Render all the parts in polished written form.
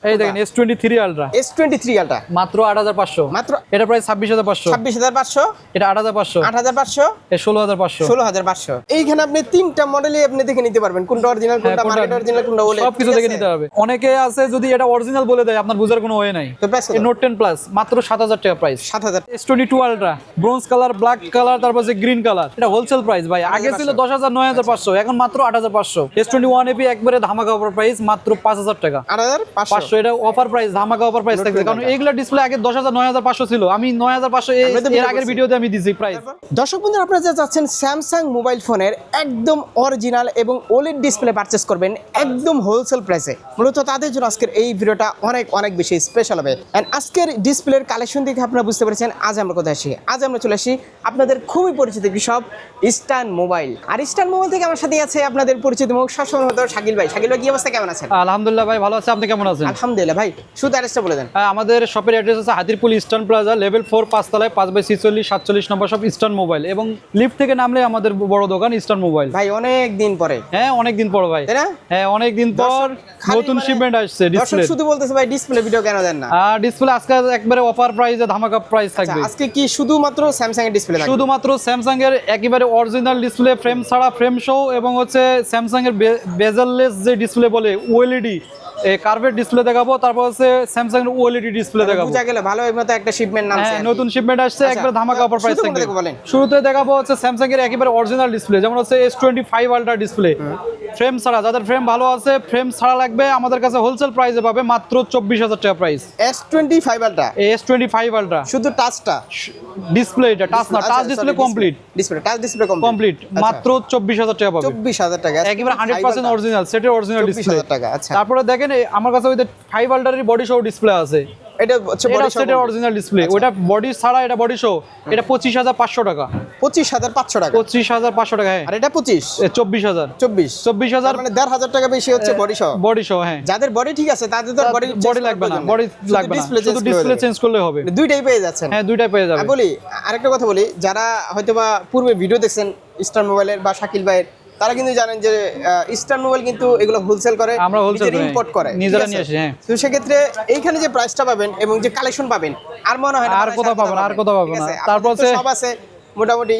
এই দেখেন S23 ultra, S23 ultra মাত্র 8500, মাত্র এটা প্রায় 26500, 26500, এটা 8500, 8500, এই 16500, 16500। এইখানে আপনি তিনটা মডেলই আপনি দেখে নিতে পারবেন, কোনটা অরিজিনাল, কোনটা মার্কেট অরিজিনাল, কোনটা ওলে, সবকিছু দেখে নিতে হবে। অনেকে আছে যদি এটা অরিজিনাল বলে দেয় আপনার বোঝার কোনো ওয়ে নাই। তো প্রাইস এই নোট 10 প্লাস মাত্র 7000 টাকা price. 7000। S22 ultra bronze colour, black colour, তারপর যে গ্রিন কালার, এটা হোলসেল প্রাইস ভাই। আগে ছিল 10000, 9500, এখন মাত্র 8500। S21 AP একবারে ধামাকা অফার প্রাইস মাত্র 5000 টাকা, 8500। এটা অফার প্রাইস, ধামাকা অফার প্রাইস থাকবে। কারণ এইগুলা ডিসপ্লে আগে 10000, 9500 ছিল। আমি 9500 এর আগের ভিডিওতে আমি দিছি প্রাইস। দর্শক বন্ধুরা, আপনারা যা চাচ্ছেন স্যামসাং মোবাইল ফোনের একদম অরিজিনাল এবং ওলেড ডিসপ্লে পারচেস করবেন একদম হোলসেল প্রাইসে, মূলত তাদের জন্য আজকের এই ভিডিওটা অনেক অনেক বেশি স্পেশাল হবে। এন্ড আজকের ডিসপ্লের কালেকশন দেখে আপনারা বুঝতে পেরেছেন আজ আমরা কোথায় আসি। আজ আমরা চলে আসি আপনাদের খুবই পরিচিত একটি শপ, ইস্টার্ন মোবাইল। আর ইস্টার্ন মোবাইল থেকে আমার সাথে আছে আপনাদের পরিচিত মুখ সবসময় হতো শাকিল ভাই। শাকিল ভাই, কি অবস্থা, কেমন আছেন? আলহামদুলিল্লাহ ভাই, ভালো আছে। আপনি কেমন আছেন? আলহামদুলিল্লাহ ভাই। শুধু অ্যাড্রেসটা বলে দেন। আমাদের শপের অ্যাড্রেস আছে হাতিরপুল ইস্টার্ন প্লাজা, লেভেল 4, 5 তলায়, 5/46, 47 নম্বর শপ, ইস্টার্ন মোবাইল। এবং লিফট থেকে নামলে আমাদের বড় দোকান ইস্টার্ন মোবাইল। ভাই অনেক দিন পরে। হ্যাঁ অনেক দিন পর ভাই, হ্যাঁ অনেক দিন পর নতুন শিপমেন্ট আসছে ডিসপ্লে। শুধু বলতেছে ভাই ডিসপ্লে ভিডিও কেন দেন না? আর ডিসপ্লে আজকে একবারে অফার প্রাইসে ধামাকা প্রাইস থাকবে। আজকে কি শুধুমাত্র স্যামসাং এর ডিসপ্লে থাকবে? শুধুমাত্র স্যামসাং এর একেবারে অরিজিনাল ডিসপ্লে, ফ্রেম ছাড়া, ফ্রেম শো, এবং হচ্ছে স্যামসাং এর বেজেললেস যে ডিসপ্লে বলে ওএলইডি কার্ভেট ডিসপ্লে দেখাবো। তারপর হচ্ছে স্যামসাং এর ওএলইডি ডিসপ্লে দেখাবো। বুঝা গেল, ভালো মতো একটা শিপমেন্ট নামছে। হ্যাঁ নতুন শিপমেন্ট আসছে, একবার ধামাকা অফার প্রাইস থাকবে। বলেন। শুরুতে দেখাবো হচ্ছে স্যামসাং এর একেবারে অরিজিনাল ডিসপ্লে, যেমন হচ্ছে S25 আলট্রা ডিসপ্লে, ফ্রেম ছাড়া। যাদের ফ্রেম ভালো আছে, ফ্রেম ছাড়া লাগবে, আমাদের কাছে হোলসেল প্রাইসে পাবে মাত্র 24000 টাকা price. S25 ultra, S25 ultra শুধু টাচটা ডিসপ্লে, এটা টাচ না, touch display complete, display touch display complete, মাত্র 24000 টাকা পাবে। 24000 টাকা একেবারে 100% অরিজিনাল, সেটের অরিজিনাল ডিসপ্লে। 24000 টাকা। আচ্ছা, তারপরে দেখেন আমার কাছে ওই 5 আলট্রার বডি শো ডিসপ্লে আছে। এটা হচ্ছে বডি শো, সেটের অরিজিনাল ডিসপ্লে। ওটা বডি ছাড়া, এটা বডি শো। এটা 25500 টাকা, 25500 টাকা, 25500 টাকা। হ্যাঁ, আর এটা 24000 24000 মানে 1,500 টাকা বেশি হচ্ছে বডি শো। বডি শো, হ্যাঁ। যাদের বডি ঠিক আছে তাদের তো বডি লাগবে না, বডি লাগবে না, শুধু ডিসপ্লে চেঞ্জ করলে হবে। দুইটাই পেয়ে যাচ্ছেন। হ্যাঁ দুইটাই পেয়ে যাবেন। বলি আরেকটা কথা বলি, যারা হয়তোবা পূর্বে ভিডিও দেখছেন ইস্টার্ন মোবাইলের বা শাকিল ভাইয়ের, তারা কিন্তু জানেন যে ইস্টার্ন মোবাইল কিন্তু এগুলো হোলসেল করে, আমরা হোলসেল ইম্পোর্ট করে, নিজেরা নিয়ে আসি। হ্যাঁ, তো সেক্ষেত্রে এইখানে যে প্রাইসটা পাবেন এবং যে কালেকশন পাবেন, আর মনে হয় না আর কোথাও পাবেন, আর কোথাও পাবেন না। তারপর সব আছে মোটামুটি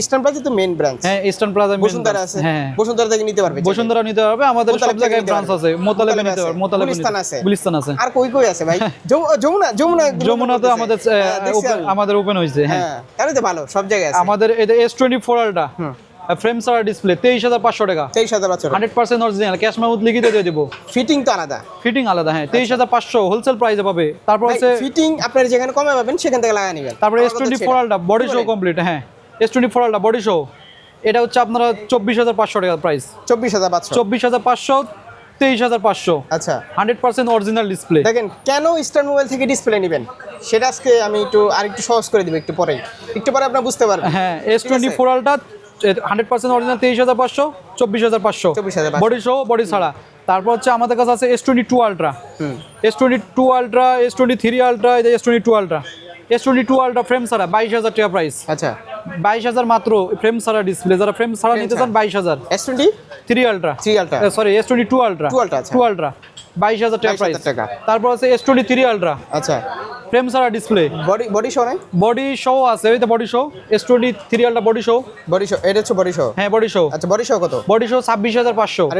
ইস্টার্ন প্লাজা তো মেইন ব্রাঞ্চ। হ্যাঁ, ইস্টার্ন প্লাজা বসুন্ধরা আছে। হ্যাঁ, বসুন্ধরা থেকে নিতে পারবে, বসুন্ধরা নিতে পারবে। আমাদের সব জায়গায় ব্রাঞ্চ আছে, মোতালেবে নিতে পারবে, মোতালেবে আছে, গুলিস্তান আছে। আর কই আছে ভাই? যমুনা তো আমাদের ওপেন হইছে। হ্যাঁ, তাহলে তো ভালো, সব জায়গায় আছে। আমাদের এই S24 আলট্রা ফ্রেম ছাড়া ডিসপ্লে 23500 টাকা, 23500 100% অরিজিনাল, ক্যাশ মেমো লিখিত দিয়ে দেব। ফিটিং তো আলাদা, ফিটিং আলাদা। হ্যাঁ, 23500 হোলসেল প্রাইসে পাবে। তারপর হচ্ছে ফিটিং আপনারা যেখানে কমে পাবেন সেখান থেকে লাগা নেবেন। তারপর S24 ultra body show complete. হ্যাঁ, S24 আলট্রা বডি শো, এটা হচ্ছে আপনারা 24500 টাকা প্রাইস। 24500, 23500। আচ্ছা, 100% অরিজিনাল ডিসপ্লে। দেখেন কেন ইস্টার্ন মোবাইল থেকে ডিসপ্লে নেবেন সেটা আজকে আমি আরেকটু সহজ করে দিব, একটু পরে আপনারা বুঝতে পারবেন। হ্যাঁ, S24 ultra 100% original 23500, 24500 body show, body ছাড়া। তারপর হচ্ছে আমাদের কাছে আছে S22 ultra, S22 ultra, S23 ultra, এই যে S22 ultra, S22 ultra frame ছাড়া 22000 টাকা প্রাইস। আচ্ছা, 22000 মাত্র ফ্রেম ছাড়া ডিসপ্লে। যারা ফ্রেম ছাড়া নিতে চান 22000। S23 ultra, sorry S22 ultra, 2 ultra 22000 টাকা প্রাইস। তারপর আছে S23 আলট্রা, আচ্ছা, ফ্রেম ছাড়া ডিসপ্লে, বডি শো নাই, বডি শো আছে, ওই তো body show. S23 ultra body show, এটা হচ্ছে বডি শো। হ্যাঁ বডি শো। আচ্ছা, বডি শো কত? Body show 26500। আর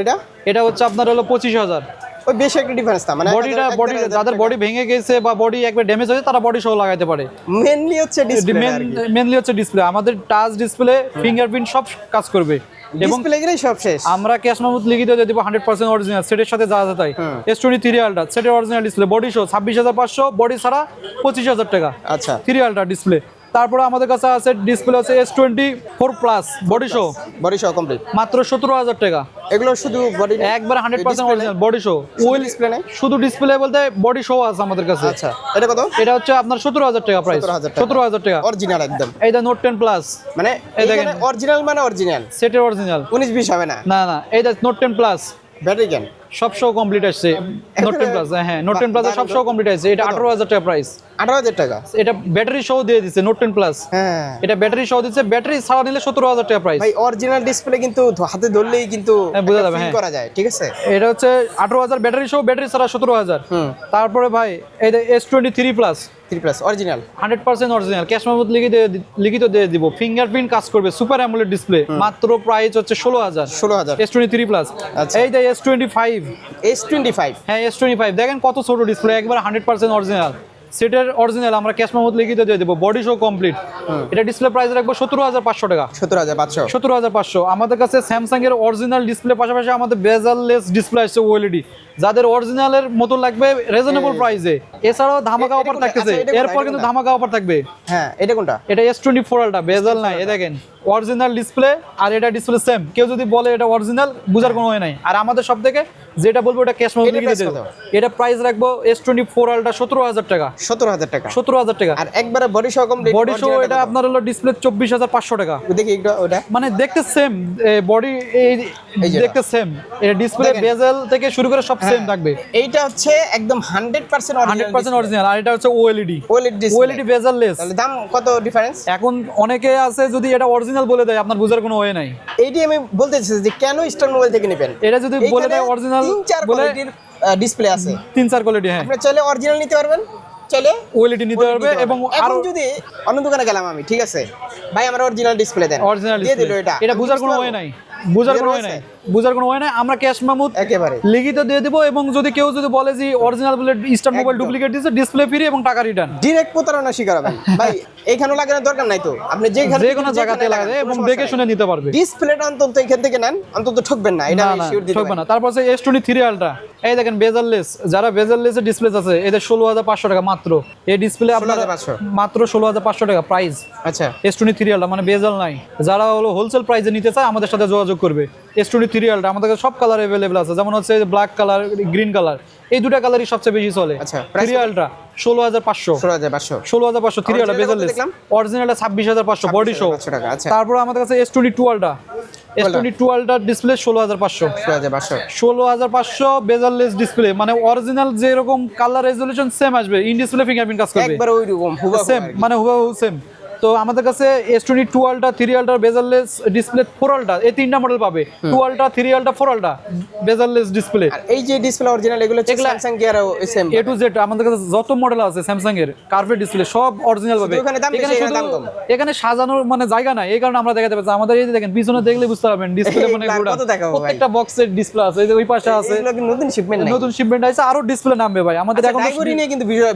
এটা হচ্ছে আপনার হলো 25000। ওই বেশি একটা ডিফারেন্স না, মানে বডি যাদের বডি ভেঙে গেছে বা বডি একবার ড্যামেজ হয়েছে তারা বডি শো লাগাইতে পারে। মেইনলি হচ্ছে ডিসপ্লে। আমাদের টাচ ডিসপ্লে, ফিঙ্গারপ্রিন্ট সব কাজ করবে এবং ডিসপ্লেগুলোই সব শেষ। আমরা ক্যাশ মেমো লিখিত দিয়ে দেব 100% অরিজিনাল, সেটের সাথে যা তাই। S23 আলট্রা সেটের original display, body show 26500, body ছাড়া 25000 টাকা। আচ্ছা, 3 আলট্রা ডিসপ্লে। তারপরে আমাদের কাছে আছে ডিসপ্লে আছে S24 plus body show complete, মাত্র 17000 টাকা। এগুলো শুধু বডি একবার 100% অরিজিনাল বডি শো, ওই ডিসপ্লে নাই, শুধু ডিসপ্লে বলতে বডি শো আছে আমাদের কাছে। আচ্ছা, এটা কত? এটা হচ্ছে আপনার 17000 টাকা প্রাইস। 17000 টাকা অরিজিনাল একদম। এইটা নোট 10 প্লাস, মানে এখানে অরিজিনাল মানে অরিজিনাল, সেটের অরিজিনাল, 19-20 হবে না। না এইটা নোট 10 প্লাস ব্যাটারি ক্যান সব সহ কমপ্লিট আসছে নোট 10 প্লাস। হ্যাঁ নোট 10 প্লাস সব সহ কমপ্লিট আসছে। এটা 18000 টাকা প্রাইস। 18000 টাকা। এটা ব্যাটারি সহ দিয়ে দিচ্ছে নোট 10 প্লাস। হ্যাঁ এটা ব্যাটারি সহ দিচ্ছে, ব্যাটারি ছাড়া নিলে 17000 টাকা প্রাইস। ভাই অরিজিনাল ডিসপ্লে কিন্তু হাতে ধরলেই কিন্তু বোঝা যাবে, ফিল হ্যাঁ। করা যায়, ঠিক আছে। এটা হচ্ছে 18000 ব্যাটারি সহ, ব্যাটারি ছাড়া 17000। তারপরে ভাই এই যে S23 plus 3 plus original 100% original, cache memory লিখিত দিয়ে দিব, ফিঙ্গারপ্রিন্ট কাজ করবে, সুপার অ্যামোলেড ডিসপ্লে, মাত্র প্রাইস হচ্ছে 16000। 16000 S23 প্লাস। আচ্ছা। এই যে S25, S25 হ্যাঁ S25 দেখেন কত ছোট ডিসপ্লে, একবার 100% অরিজিনাল, সেটের অরিজিনাল, আমরা ক্যাশ মেমোরি লিখিত দিয়ে দেবো, বডি শো কমপ্লিট। এটা ডিসপ্লে প্রাইস রাখবো 17500 টাকা। 17500 17500। আমাদের কাছে স্যামসাং এর অরিজিনাল ডিসপ্লে পাশাপাশি আমাদের বেজাললেস ডিসপ্লে আসছে ওএলইডি, যাদের অরিজিনালের মতো লাগবে রিজনেবল প্রাইসে। এছাড়াও ধামাকা এটা অফার কোনটা? থাকতেছে, আচ্ছা, এটা কোনটা? এরপর কিন্তু ধামাকা অফার থাকবে। হ্যাঁ এটা কোনটা? এটা S24 আলট্রা, বেজাল নাই, এই দেখেন অরিজিনাল ডিসপ্লে, আর এটা ডিসপ্লে সেম। কেউ যদি বলে এটা অরিজিনাল, বুঝার কোনো হয় নাই। আর আমাদের সব থেকে যেটা বলবো এটা ক্যাশ মেমোরি লিখে দেব। এটা প্রাইস রাখবো S24 আলট্রা 17000 টাকা। 17000 টাকা। 17000 টাকা। আর একবারে বডি সহ কমপ্লিট বডি শো এটা আপনার হলো ডিসপ্লে 24500 টাকা। দেখি একটু ওটা মানে দেখতে সেম, বডি দেখতে সেম, এটা ডিসপ্লে বেজেল থেকে শুরু করে সব সেম থাকবে। এইটা হচ্ছে একদম 100% অরিজিনাল 100% অরিজিনাল, আর এটা হচ্ছে OLED. OLED display. OLED bezel-less. তাহলে দাম কত ডিফারেন্স? এখন অনেকে আছে যদি এটা অরিজিনাল বলে দেয়, আপনার বোঝার কোনো ওয়ে নাই। এইটি আমি বলতে চাইছি যে কেন স্টার মোবাইল থেকে নেবেন। এটা যদি বলে দেয় অরিজিনাল 3-4 বলে, কোয়ালিটির ডিসপ্লে আছে, 3-4 কোয়ালিটি, হ্যাঁ আপনি চাইলে অরিজিনাল নিতে পারবেন, চাইলে ওএলইডি নিতে পারবে। এবং এখন আরো যদি অন্য দোকানে গেলাম আমি, ঠিক আছে ভাই আমার অরিজিনাল ডিসপ্লে দেন, অরিজিনাল দিয়ে দিল ডিসপ্লে, এটা এটা বোঝার কোনো ওয়ে নাই, বোঝার কোনো ওয়ে নাই, বোঝার কোনো ওয়ে নাই। আমরা ক্যাশ মেমো একেবারে লিখিত দিয়ে দেবো। এবং যদি কেউ যদি বলে যে অরিজিনাল বলে স্টার মোবাইল ডুপ্লিকেট দিচ্ছে, ডিসপ্লে ফ্রি এবং টাকা রিটার্ন। ডিরেক্ট প্রতারণা শিকার হবেন ভাই। এইখানে লাগানোর দরকার নাই তো, আপনি যেখানে যে কোনো জায়গাতে লাগাতে এবং দেখে শুনে নিতে পারবে। ডিসপ্লেটা অন্তত এখান থেকে নেন, অন্তত ঠকবেন না, এটা আমি শিওর দিতে ঠকবে পারি। না। তারপর হচ্ছে S23 আলট্রা, এই দেখেন বেজারলেস, যারা বেজারলেসের ডিসপ্লে আছে এদের 16500 টাকা মাত্র। এই ডিসপ্লে আপনারা 16500 মাত্র 16500 টাকা প্রাইস। আচ্ছা S23 আলট্রা মানে বেজাল নাই, যারা হলো হোলসেল প্রাইসে নিতে চায় আমাদের সাথে যোগাযোগ করবে। S23 আলট্রা আমাদের কাছে সব কালার अवेलेबल আছে, যেমন হচ্ছে ব্ল্যাক কালার, গ্রিন কালার, এই দুটো কালারই সবচেয়ে বেশি চলে। আচ্ছা 3 আলট্রা 16500। 16500 16500 3 ultra bezel-less. অরিজিনালটা 26500 বডি শো। টাকা। আচ্ছা তারপর আমাদের কাছে S22 ultra, S22 ultra display 16500। 16500 16500 bezel-less display, মানে অরিজিনাল যেরকম কালার রেজোলিউশন সেম আসবে, ইন ডিসপ্লে ফিঙ্গারপ্রিন্ট কাজ করবে একবার ওইরকম হুবহু সেম, মানে হুবহু সেম। তো আমাদের কাছে S22 ultra, 3 ultra, bezelless display, 4 ultra, এই তিনটা মডেল পাবে। 2 ultra, 3 ultra, 4 ultra bezelless display. আর এই যে ডিসপ্লে অরিজিনাল এগুলো হচ্ছে স্যামসাং কি আর সেম A to Z আমাদের কাছে যত মডেল আছে স্যামসাং এর কার্ভেট ডিসপ্লে সব অরিজিনাল পাবে। ওখানে দাম বেশি, এখানে দাম কম। এখানে সাজানোর মানে জায়গা নাই, এই কারণে আমরা দেখাতে পাচ্ছি। আমাদের এই যে দেখেন পিছনে দেখলে বুঝতে পারবেন ডিসপ্লে মানে এগুলা গোটা কত দেখাবো ভাই? প্রত্যেকটা বক্সের ডিসপ্লে আছে, এই যে ওই পাশে আছে, এগুলো কি নতুন শিপমেন্ট নাই? নতুন শিপমেন্ট আছে, আরো ডিসপ্লে নামবে ভাই আমাদের এখন। ডাইভরি নিয়ে কিন্তু ভিডিও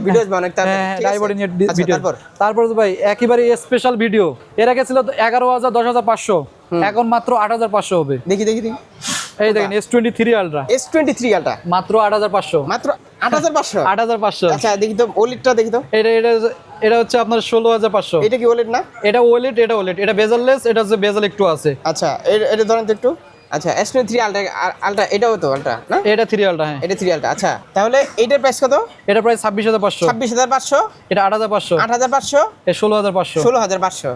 অনেক তার হ্যাঁ ঠিক আছে? ডাইভরি নিয়ে আচ্ছা, ভিডিও। তারপর তো ভাই একেবারে স্পেশাল ভিডিও, এর আগে ছিল 11000 10500, এখন মাত্র 8500 হবে। দেখি দেখি দেখি এই দেখেন S23 আলট্রা S23 আলট্রা মাত্র 8500। মাত্র 8500 8500। আচ্ছা দেখি তো ওলেটটা দেখি তো। এটা হচ্ছে আপনার 16500। এটা কি ওলেট না? এটা ওলেট, এটা ওলেট, এটা বেজারলেস, এটা হচ্ছে বেজাল একটু আছে। আচ্ছা এটা ধরেন তো একটু। আচ্ছা S23 আলট্রা, আলট্রা এটাও তো আলট্রা না? এটা 3 আলট্রা, হ্যাঁ এটা 3 আলট্রা। আচ্ছা তাহলে এইটার প্রাইস কত? এটা প্রায় 26500। 26500 এটা 8500। 8500 এটা 16500। 16500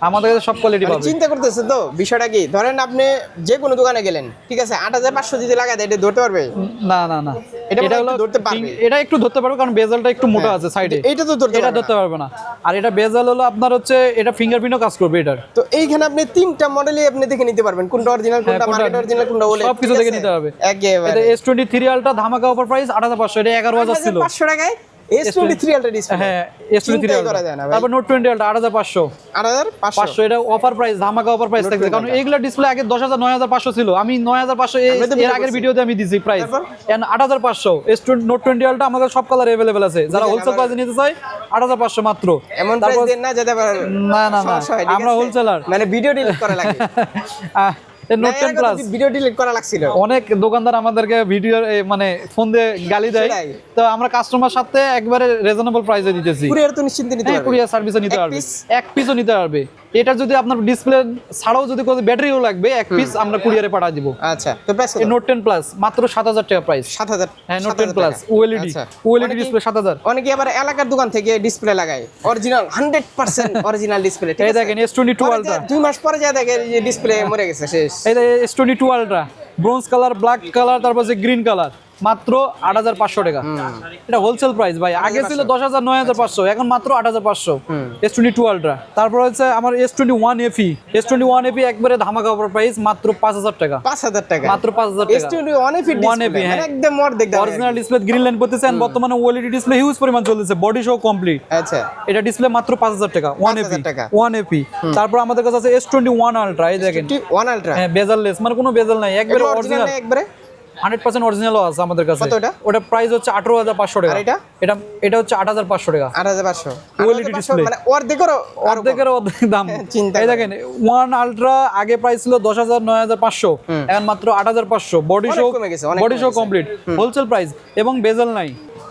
আমাদের কাছে সব কোয়ালিটি পাবে। চিন্তা করতেছে তো বিষয়টা কি, ধরেন আপনি যে কোনো দোকানে গেলেন, ঠিক আছে 8500 যদি লাগায় দেয়, এটা ধরতে পারবে? না না না, এটা এটা মনে হয় হলো একটু ধরতে পারবে। এটা একটু ধরতে পারবে কারণ বেজালটা একটু মোটা আছে সাইডে। এইটা তো ধরতে এটা পারবে ধরতে পারবে না। আর এটা বেজাল হলো আপনার হচ্ছে এটা ফিঙ্গারপ্রিন্টও কাজ করবে এটার। তো এইখানে আপনি তিনটা মডেলই আপনি দেখে নিতে পারবেন, কোনটা অরিজিনাল, কোনটা মার্কেট অরিজিনাল, কোনটা ওলেট, সবকিছু দেখে নিতে হবে। একেবারে এটা S23 আলট্রা ধামাকা অফার প্রাইস 8500, এটা 11000 ছিল। 500 টাকায় S23 আলট্রা ডিসপ্লে। হ্যাঁ S23 চিন্তাই আলট্রা। করা যায় না ভাই। তারপর নোট 20 আলট্রা 8500। 8500 এটা অফার প্রাইস, ধামাকা অফার প্রাইস থাকবে, কারণ এইগুলা ডিসপ্লে আগে 10000 9500 ছিল। আমি 9500 এর আগের ভিডিওতে আমি দিছি price, and 8500 S20 note 20 ultra আমাদের সব কালার अवेलेबल আছে। যারা হোলসেল প্রাইসে নিতে চায় 8500 মাত্র। এমন প্রাইস দেন না যাতে আবার না না না, সমস্যা হয়, ঠিক আমরা আছে? হোলসেলার, মানে ভিডিও ডিলিট করা লাগে। নোট 10 প্লাস ভিডিও ডিলিট করা লাগছিল। অনেক দোকানদার আমাদেরকে ভিডিও মানে ফোন দিয়ে গালি দেয়, সেটাই। তো আমরা কাস্টমার সাথে একবারে রিজনেবল প্রাইসে দিতেছি। কুরিয়ার তো নিশ্চিন্তে নিতে পারবে। কুরিয়ার সার্ভিসে নিতে এক পারবে, piece? এক পিসও নিতে পারবে। এটা যদি আপনার ডিসপ্লে ছাড়াও যদি কোনো ব্যাটারিও লাগবে, এক পিস আমরা কুরিয়ারে পাঠিয়ে দিব। আচ্ছা তো প্রাইস কত? নোট 10 প্লাস মাত্র 7000 টাকা প্রাইস। 7000। হ্যাঁ note 10 plus OLED, OLED display 7000। অনেকে আবার এলাকার দোকান থেকে ডিসপ্লে লাগায়, অরিজিনাল 100% অরিজিনাল ডিসপ্লে, ঠিক এই আছে? দেখেন S22 আলট্রা, 2 মাস পরে যা দেখে যে ডিসপ্লে মরে গেছে, শেষ। এই যে S22 ultra bronze colour, black colour, তারপর হচ্ছে গ্রিন কালার, মাত্র 8,500 টাকা। এটা হোলসেল প্রাইস ভাই, আগে ছিল 10,000 9,500, এখন মাত্র 8,500। S22 ultra. তারপর হচ্ছে আমার S21 FE, S21 FE একবারে ধামাকা অফার প্রাইস, মাত্র 5,000 টাকা। 5,000 টাকা, মাত্র 5,000 টাকা। S21 FE ডিসপ্লে, মানে একদম অর্ধেক দাম। অরিজিনাল ডিসপ্লে গ্রিন লাইন করতেছেন, বর্তমানে OLED ডিসপ্লে হিউজ পরিমাণ চলতেছে, বডি সহ কমপ্লিট। আচ্ছা, এটা ডিসপ্লে মাত্র 5,000 টাকা, 5,000 টাকা। 1 FE। তারপর আমাদের কাছে আছে S21 আলট্রা, এই দেখেন। S21 আলট্রা, হ্যাঁ, বেজাললেস, মানে কোনো বেজাল নাই, একবারে অরিজিনাল অরিজিনাল, একবারে 100% অরিজিনালও আছে আমাদের কাছে। কত এটা? ওটা প্রাইস হচ্ছে 18,500 টাকা। আর এটা? এটা হচ্ছে 8,500 টাকা। 8,500 OLED ডিসপ্লে, মানে অর্ধেকেরও অর্ধেকের অর্ধেক দাম। চিন্তা এই দেখেন 1 আলট্রা আগে প্রাইস ছিল 10,000 9,500, এখন মাত্র 8,500, বডি অনেক শো, কমে গেছে, অনেক বডি শো কমে গেছে। Complete, wholesale price. এবং বেজেল নাই,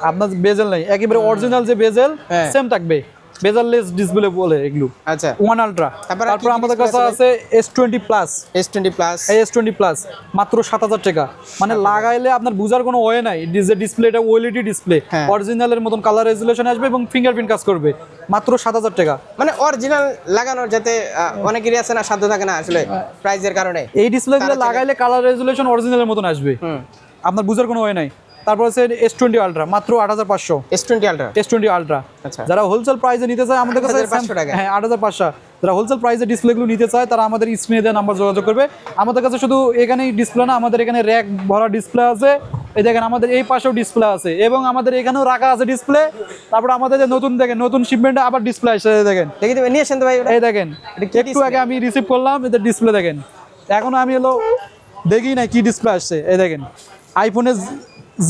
আপনার বেজেল নাই, একেবারে অরিজিনাল যে বেজেল হ্যাঁ। সেম থাকবে, বেজেললেস ডিসপ্লে বলে এগুলো। আচ্ছা, 1 আলট্রা। তারপর তারপর কি আমাদের display কাছে আছে S20 প্লাস। S20 প্লাস, এই S20 প্লাস মাত্র 7,000 টাকা। মানে লাগাইলে আপনার বুঝার কোনো ওয়ে নাই, যে ডিসপ্লেটা OLED ডিসপ্লে, হ্যাঁ। অরিজিনালের মতন কালার রেজুলেশন আসবে এবং ফিঙ্গারপ্রিন্ট কাজ করবে, মাত্র 7,000 টাকা। মানে অরিজিনাল লাগানোর যাতে অনেকেরই আছে না, সাধ্য থাকে না আসলে প্রাইজের কারণে। এই ডিসপ্লেগুলো লাগাইলে কালার রেজুলেশন অরিজিনালের মতন আসবে, আপনার বুঝার কোনো ওয়ে নাই। তারপর আছে S20 আলট্রা, মাত্র 8,500। S20 ultra, S20 ultra. আচ্ছা। যারা হোলসেল প্রাইসে নিতে চায় আমাদের কাছে 8,500 টাকা। হ্যাঁ 8,500। যারা হোলসেল প্রাইসে ডিসপ্লেগুলো নিতে চায় তারা আমাদের স্ক্রিনে দেওয়া নাম্বার যোগাযোগ করবে। আমাদের কাছে শুধু এখানেই ডিসপ্লে না, আমাদের এখানে র্যাক ভরা ডিসপ্লে আছে, এই দেখেন আমাদের এই পাশেও ডিসপ্লে আছে, এবং আমাদের এখানেও রাখা আছে ডিসপ্লে। তারপর আমাদের যে নতুন দেখেন, নতুন শিপমেন্টে আবার ডিসপ্লে আসছে, এই দেখেন। দেখি তুমি নিয়ে আসেন তো ভাই ওটা। এই দেখেন, একটু আগে আমি রিসিভ করলাম, এদের ডিসপ্লে দেখেন। এখন আমি দেখি না কি ডিসপ্লে আসছে, এই দেখেন আইফোনের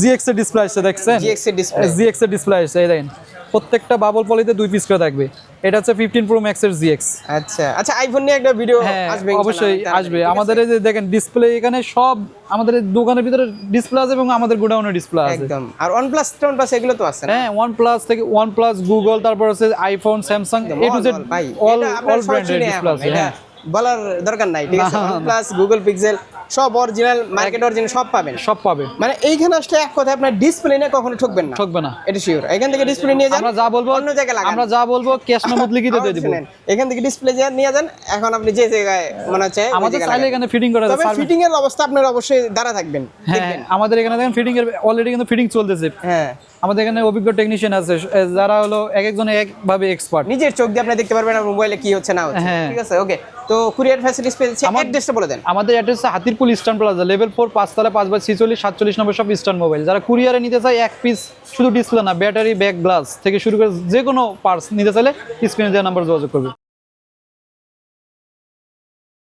GX এর ডিসপ্লে আসছে, দেখছেন? GX এর ডিসপ্লে, GX এর ডিসপ্লে আসছে, এই দেখেন। প্রত্যেকটা বাবল পলিতে 2 পিস করে থাকবে। এটা হচ্ছে 15 Pro Max এর GX। আচ্ছা আচ্ছা, আইফোন নিয়ে একটা ভিডিও হ্যাঁ, আসবে অবশ্যই ইনশাআল্লাহ। আসবে। আমাদের এই যে দেখেন ডিসপ্লে, এখানে সব আমাদের এই দোকানের ভিতরে ডিসপ্লে আছে এবং আমাদের গোডাউনের ডিসপ্লে আছে একদম। আর OnePlus এগুলো তো আছে না? হ্যাঁ, OnePlus থেকে OnePlus, Google, তারপর আছে iPhone, Samsung, A to Z ভাই, অল এটা আপনার ব্র্যান্ডের ডিসপ্লে আছে। হ্যাঁ, বলার দরকার নাই, ঠিক আছে? না, না, না। OnePlus, Google Pixel সব অরিজিনাল, মার্কেট অরিজিনাল সব পাবেন। সব পাবে, মানে এইখানে আসলে এক কথা আপনার ডিসপ্লে নিয়ে কখনো ঠকবেন না, ঠকবে না। এটা শিওর। এখান থেকে ডিসপ্লে নিয়ে যান, আমরা যা বলবো, অন্য জায়গায় লাগান। আমরা যা বলবো ক্যাশ মেমো লিখিত দিয়ে দিব। শুনেন, এখান থেকে ডিসপ্লে নিয়ে যান, এখন আপনি যে জায়গায় মনে হচ্ছে ওই আমাদের জায়গায় চাইলে লাগান। এখানে ফিটিং করা তবে যায়। ফিটিং এর অবস্থা আপনার অবশ্যই দ্বারা থাকবেন, হ্যাঁ, দেখবেন। আমাদের এখানে দেখেন ফিটিং এর অলরেডি কিন্তু ফিটিং চলতেছে। হ্যাঁ, আমাদের এখানে অভিজ্ঞ টেকনিশিয়ান আছে, যারা এক একজন একভাবে এক্সপার্ট। নিজের চোখ দিয়ে আপনি দেখতে পারবেন আর মোবাইলে কি হচ্ছে না হচ্ছে, হ্যাঁ। ঠিক আছে? ওকে, তো কুরিয়ার ফ্যাসিলিটিস পেয়েছে, অ্যাড্রেসটা বলে দেন। আমাদের address Hatirpool Eastern Plaza, level 4, 5তলা, 5/46 47 নম্বর সব ইস্টার্ন মোবাইল। যারা কুরিয়ারে নিতে চায়, এক পিস শুধু ডিসপ্লে না, ব্যাটারি, ব্যাক, গ্লাস থেকে শুরু করে যে কোনো পার্টস নিতে চাইলে স্ক্রিনে দেওয়া নাম্বার যোগাযোগ করবে।